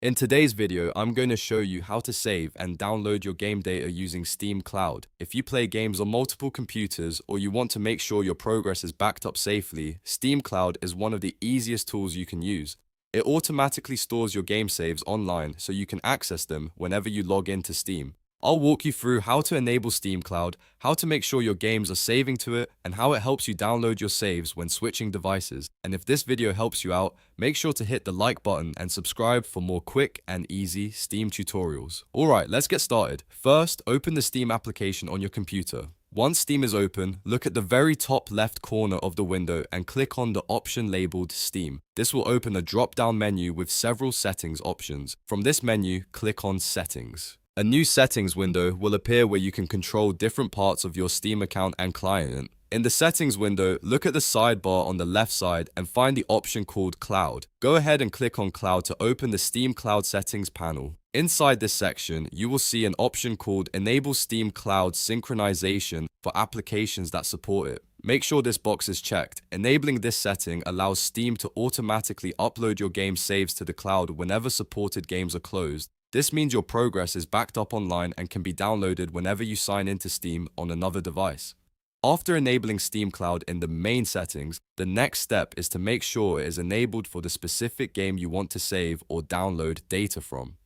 In today's video, I'm going to show you how to save and download your game data using Steam Cloud. If you play games on multiple computers or you want to make sure your progress is backed up safely, Steam Cloud is one of the easiest tools you can use. It automatically stores your game saves online so you can access them whenever you log into Steam. I'll walk you through how to enable Steam Cloud, how to make sure your games are saving to it, and how it helps you download your saves when switching devices. And if this video helps you out, make sure to hit the like button and subscribe for more quick and easy Steam tutorials. Alright, let's get started. First, open the Steam application on your computer. Once Steam is open, look at the very top left corner of the window and click on the option labeled Steam. This will open a drop-down menu with several settings options. From this menu, click on Settings. A new settings window will appear where you can control different parts of your Steam account and client. In the settings window, look at the sidebar on the left side and find the option called Cloud. Go ahead and click on Cloud to open the Steam Cloud settings panel. Inside this section, you will see an option called Enable Steam Cloud Synchronization for applications that support it. Make sure this box is checked. Enabling this setting allows Steam to automatically upload your game saves to the cloud whenever supported games are closed. This means your progress is backed up online and can be downloaded whenever you sign into Steam on another device. After enabling Steam Cloud in the main settings, the next step is to make sure it is enabled for the specific game you want to save or download data from.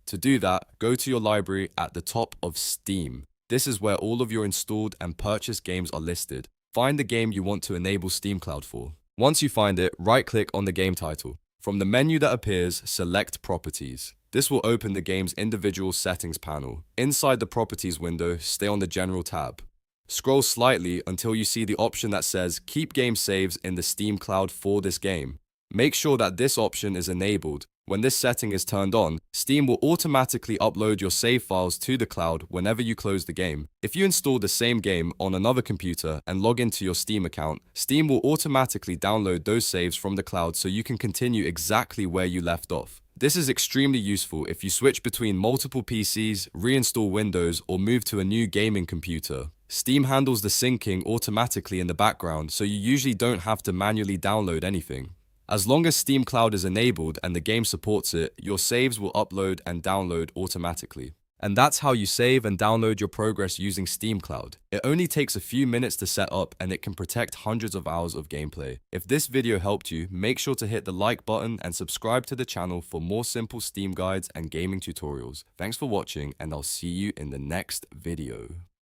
To do that, go to your library at the top of Steam. This is where all of your installed and purchased games are listed. Find the game you want to enable Steam Cloud for. Once you find it, right-click on the game title. From the menu that appears, select Properties. This will open the game's individual settings panel. Inside the Properties window, stay on the General tab. Scroll slightly until you see the option that says Keep Game Saves in the Steam Cloud for this game. Make sure that this option is enabled. When this setting is turned on, Steam will automatically upload your save files to the cloud whenever you close the game. If you install the same game on another computer and log into your Steam account, Steam will automatically download those saves from the cloud so you can continue exactly where you left off. This is extremely useful if you switch between multiple PCs, reinstall Windows, or move to a new gaming computer. Steam handles the syncing automatically in the background, so you usually don't have to manually download anything. As long as Steam Cloud is enabled and the game supports it, your saves will upload and download automatically. And that's how you save and download your progress using Steam Cloud. It only takes a few minutes to set up and it can protect hundreds of hours of gameplay. If this video helped you, make sure to hit the like button and subscribe to the channel for more simple Steam guides and gaming tutorials. Thanks for watching and I'll see you in the next video.